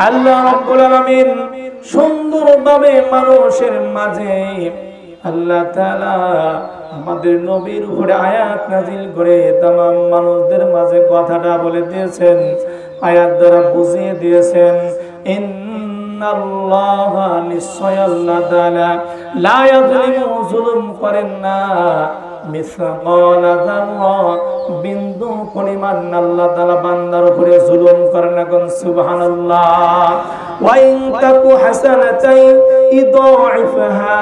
আল্লাহ রাব্বুল আলামিন সুন্দরভাবে মানুষের মাঝে আল্লাহ তাআলা আমাদের নবীর উপরে আয়াত নাযিল করে तमाम মানুষদের মাঝে কথাটা বলে দিয়েছেন, আয়াত দ্বারা বুঝিয়ে দিয়েছেন। ইন্নাল্লাহা নিশ্চয় আল্লাহ তাআলা লা ইয়াযলিমু যুলম করেন না, মিসকালা যাররা বিন্দু পরিমাণ আল্লাহ তাআলা বান্দার উপরে জুলুম করেন না। কোন সুবহানাল্লাহ। ওয়া ইন তাকু হাসানাতাই ইদাইফহা,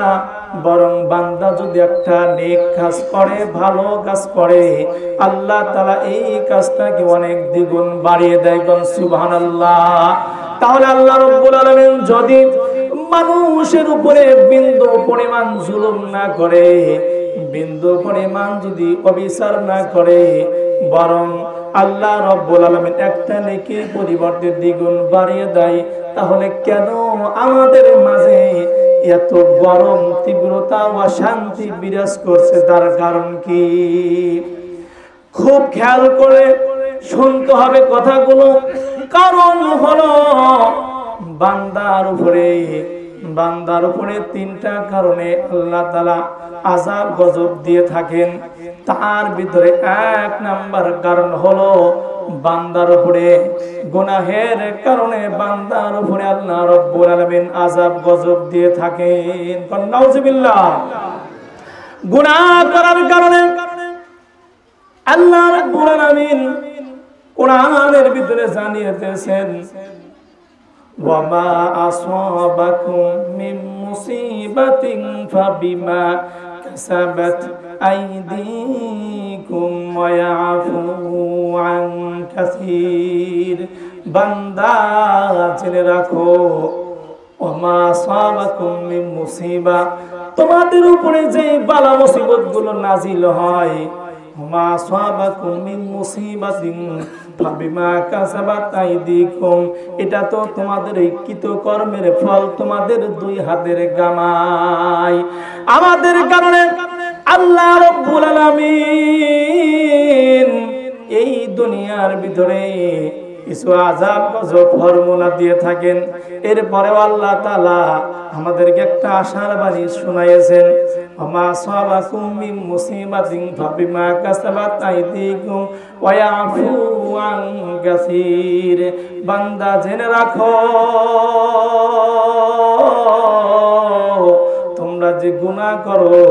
বরং বান্দা যদি একটা নেক কাজ করে, ভালো কাজ করে, আল্লাহ তাআলা এই কাজটাকে অনেক দ্বিগুণ বাড়িয়ে দেয়। কোন সুবহানাল্লাহ। তাহলে আল্লাহ রাব্বুল আলামিন যদি মানুষের উপরে বিন্দু পরিমাণ জুলুম না করে, বিন্দু পরিমাণ যদি অবিচার না করে, বরং আল্লাহ রাব্বুল আলামিন একটা নেকির পরিবর্তে দ্বিগুণ বাড়িয়ে দেয়, তাহলে কেন আমাদের মাঝে এত গরম, তীব্রতা ও শান্তি বিরাজ করছে? তার কারণ কি? খুব খেয়াল করে শুনতে হবে কথাগুলো। কারণ হলো বান্দার উপরে তিনটা কারণে আল্লাহ তাআলা আযাব গজব দিয়ে থাকেন। তার ভিতরে এক নাম্বার কারণ হলো বান্দার উপরে গুনাহের কারণে বান্দার উপরে আল্লাহ রাব্বুল আলামিন আযাব গজব দিয়ে থাকেন। নাউযুবিল্লাহ। গুনাহ করার কারণে আল্লাহ রাব্বুল আলামিন কোরআনের ভিতরে জানিয়ে দিয়েছেন, ওয়া মা আসাবাকুম মিন মুসিবাতিন ফাবিমা কাসাবাত আইদিকুম ওয়া ইয়াফু আন কাসীর। বান্দা জেনে রাখো, ওয়া মা আসাবাকুম মিন মুসিবা, তোমাদের উপরে যে বালা মুসিবত গুলো নাজিল হয়, মা আসাবাকুম মিন মুসিবাতিন ফাবিমা কাসাবাত আইদিকুম, এটা তো তোমাদের এই কৃতকর্মের ফল, তোমাদের দুই হাতের কামাই। আমাদের কারণে আল্লাহ রাব্বুল আলামিন এই দুনিয়ার ভিতরে কিছু আযাব গজব ফর্মুলা দিয়ে থাকেন। এরপরেও আল্লাহ তাআলা আমাদেরকে একটা আশার বাণী শোনাইয়েছেন, ওমা আসাবাকুম মিন মুসিবাতিন ফাবিমা কাসাবাত আইদিকুম ওয়া ইয়াফু আন কাসীর। বান্দা জেনে রাখো, তোমরা যে গুনাহ করো,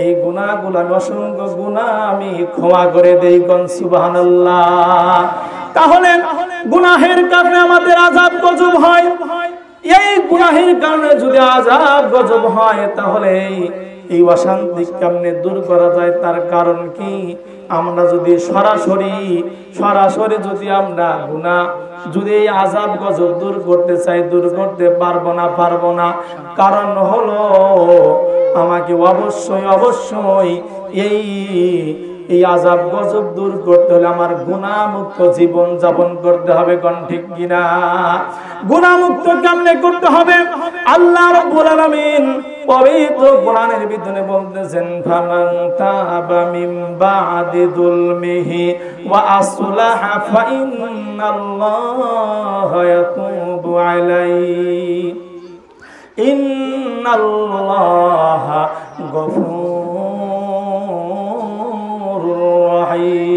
এই গুনাহগুলো অসংখ্য গুনাহ আমি ক্ষমা করে দেই। কোন সুবহানাল্লাহ। তাহলে গুনাহের কারণে আমাদের আযাব গজব হয়। এই গুনাহের কারণে যদি আযাব গজব হয়, তাহলে এই অশান্তি কেমনে দূর করা যায়? তার কারণ কি? আমরা যদি সরাসরি যদি আমরা গুনাহ, যদি এই আযাব গজব দূর করতে চাই, দূর করতে পারবো না। কারণ হলো আমাকে অবশ্যই এই আযাব গজব দূর করতে হলে আমার গুনাহ মুক্ত জীবন যাপন করতে হবে। কোন ঠিক কিনা? গুনাহ মুক্ত কেমনে করতে হবে? আল্লাহ রাব্বুল আলামিন পবিত্র কোরআনের ভিতরে বলতেছেন, ফামান তাবা মিন বাদি যুলমিহি ওয়া আসলাহা ফাইন্নাল্লাহা ইয়াতুবু আলাইহি ইন্নাল্লাহা গফুরুর রহিম।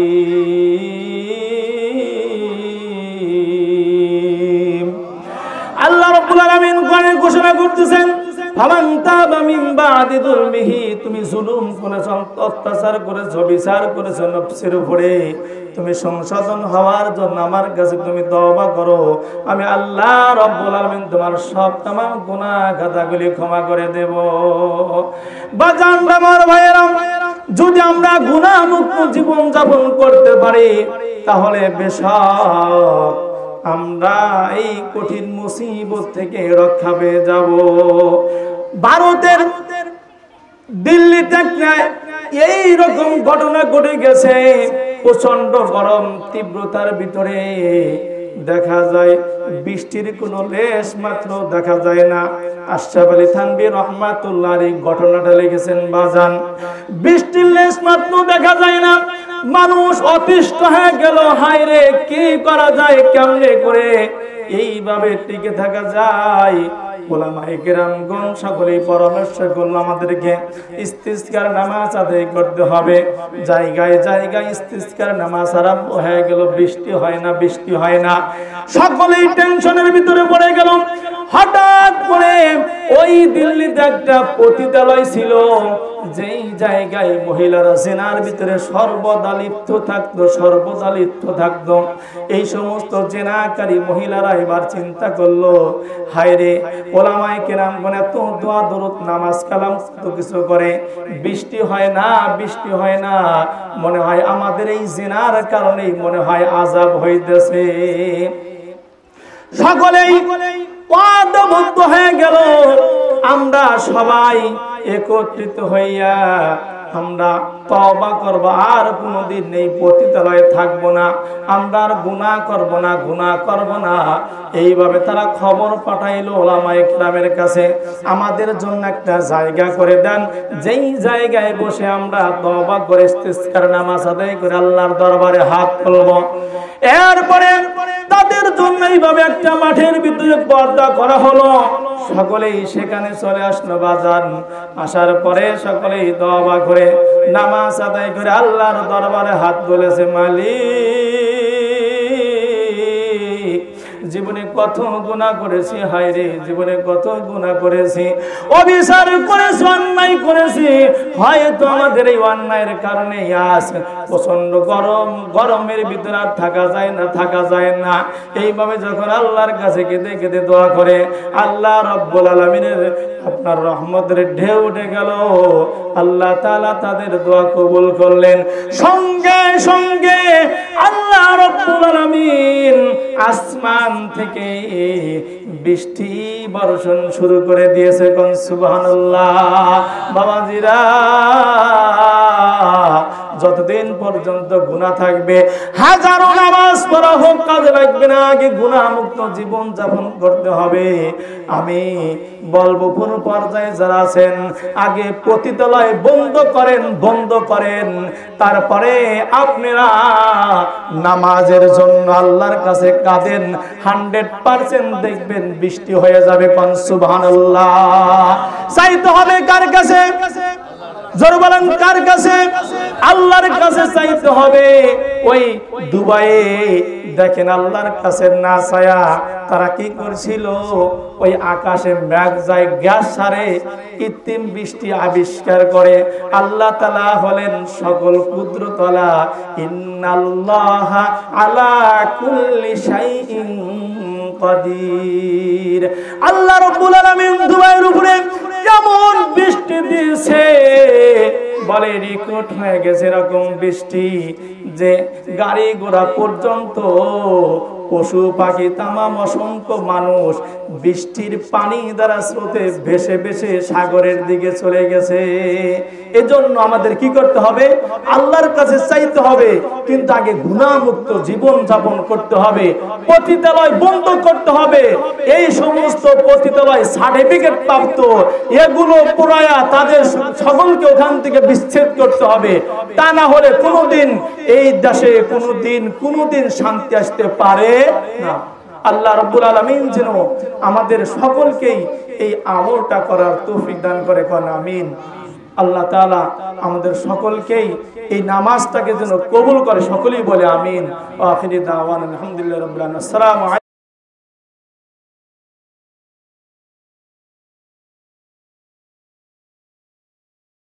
আল্লাহ রাব্বুল আলামিন কোরআনে ঘোষণা করতেছেন, ফামান তাবা মিন বাদি যুলমিহি, তুমি জুলুম করেছো, অত্যাচার করেছো, বিচার করেছো নফসের উপরে, তুমি সংশোধন হওয়ার জন্য আমার কাছে তুমি তওবা করো, আমি আল্লাহ রাব্বুল আলামিন তোমার সব तमाम গুনাহ খাতাগুলি ক্ষমা করে দেব। বাজান আমার ভাইয়েরা, যদি আমরা গুনাহ মুক্ত জীবন যাপন করতে পারি, তাহলে বেশক আমরা এই কঠিন মুসিবত থেকে রক্ষা পেয়ে যাব। ভারতের দিল্লিতে এই রকম ঘটনা ঘটে গেছে। প্রচন্ড গরম তীব্রতার ভিতরে দেখা যায় বৃষ্টির কোনো লেশ মাত্র দেখা যায় না। আশরাফ আলী থানভী রহমাতুল্লাহ আলাইহি ঘটনাটা লিখেছেন, বাজান বৃষ্টির লেশ মাত্র দেখা যায় না, মানুষ অতিষ্ঠ হয়ে গেল। হায় রে, কি করা যায়, কেমনে করে এইভাবে টিকে থাকা যায়? ওলামায়ে কেরামগণ সকলেই পরামর্শ করল আমাদেরকে ইস্তিসকার নামাজ আদায় করতে হবে। জায়গায় জায়গায় ইস্তিসকার নামাজ আরম্ভ হয়ে গেল, বৃষ্টি হয় না, বৃষ্টি হয় না। সকলেই টেনশনের ভিতরে পড়ে গেল। হঠাৎ করে ওই দিল্লিতে একটা পতিতালয় ছিল, যেই জায়গায় মহিলারা জিনার ভিতরে সর্বদা লিপ্ত থাকতো। এই সমস্ত জিনাকারী মহিলারা এবার চিন্তা করলো, হায় রে, ওলামায়ে কেরামগণ এত দোয়া দরুদ নামাজ কালাম কত কিছু করে, বৃষ্টি হয় না, মনে হয় আমাদের এই জিনার কারণেই মনে হয় আযাব হইতেছে। সকলেই ওয়াদাবদ্ধ হয়ে গেল, আমরা সবাই একত্রিত হইয়া আমরা তওবা করব, আর কোনোদিন এই পতিতালয়ে থাকবো না, আমরা আর গুনাহ করব না। এইভাবে তারা খবর পাঠাইলো ওলামায়ে কেরামের কাছে, আমাদের জন্য একটা জায়গা করে দেন, যেই জায়গায় বসে আমরা তওবা করে ইস্তিসকার নামাজ আদায় করে আল্লাহর দরবারে হাত তুলব। এরপরে তাদের জন্য এইভাবে একটা মাঠের ভিতরে পর্দা করা হলো। সকলেই সেখানে চলে আসলো বাজার। আসার পরে সকলেই তওবা করে নামাজ আদায় করে আল্লাহর দরবারে হাত তুলেছে, মালিক, জীবনে কত গুনাহ করেছি, হায় রে, জীবনে কত গুনাহ করেছি, অবিচার করেছি, অন্যায় করেছি। হয়তো আমাদের এই অন্যায়ের কারণে আজ প্রচন্ড গরমের ভিতরে আর থাকা যায় না। এইভাবে যখন আল্লাহর কাছে কেঁদে কেঁদে দোয়া করে, আল্লাহ রাব্বুল আলামিনের আপনার রহমতের ঢেউ উঠে গেল। আল্লাহ তাআলা তাদের দোয়া কবুল করলেন। সঙ্গে সঙ্গে আল্লাহ রাব্বুল আলামিন আসমান থেকে বৃষ্টি বর্ষণ শুরু করে দিয়েছে। কোন সুবহানাল্লাহ। বাবাজিরা, যতদিন পর্যন্ত গুনাহ থাকবে, হাজারো নামাজ পড়া হোক, কাজে লাগবে না, আগে গুনাহ মুক্ত জীবন যাপন করতে হবে। আমি বলবো কোন পর্যায়ে যারা আছেন, আগে পতিতালয় বন্ধ করেন, তারপরে আপনারা নামাজের জন্য আল্লাহর কাছে কাঁদেন। 100% দেখবেন বৃষ্টি হয়ে যাবে। কোন সুবহানাল্লাহ। চাইতে হবে কার কাছে? জোরে বলেন, কার কাছে? আল্লাহর কাছে চাইতে হবে। ওই দুবাইয়ে দেখেন আল্লাহর কাছে না চায়া তারা কি করছিল, ওই আকাশে মেঘ যায়, গ্যাস ছাড়ে, কৃত্রিম বৃষ্টি আবিষ্কার করে। আল্লাহ তাআলা হলেন সকল কুদরতওয়ালা। ইন্নাল্লাহা আলা কুল্লি শাইইন কাদির। আল্লাহ রাব্বুল আলামিন দুবাইয়ের উপরে এমন বৃষ্টি দিয়েছে, বলে রেকর্ড হয়ে গেছে এরকম বৃষ্টি, যে গাড়ি ঘোড়া পর্যন্ত, পশু পাখি, তামাম অসংখ্য মানুষ বৃষ্টির পানি দ্বারা স্রোতে ভেসে ভেসে সাগরের দিকে চলে গেছে। এজন্য আমাদের কি করতে হবে? আল্লাহর কাছে চাইতে হবে, কিন্তু আগে গুনাহমুক্ত জীবন যাপন করতে হবে। পতিতালয় বন্ধ করতে হবে। এই সমস্ত পতিতালয় সার্টিফিকেট প্রাপ্ত, এগুলো পুরায়া তাদের সকলকে ওখান থেকে বিচ্ছেদ করতে হবে। তা না হলে কোনোদিন এই দেশে কোনোদিন শান্তি আসতে পারে না। আল্লাহ রাব্বুল আলামিন যেন আমাদের সকলকেই এই আমলটা করার তৌফিক দান করে। কোন আমিন। আল্লাহ তাআলা আমাদের সকলকেই এই নামাজটাকে যেন কবুল করে। সকলেই বলে আমিন। ওয়া আখিরি দাওয়ানা আলহামদুলিল্লাহি রাব্বিল আলামিন। আসসালামু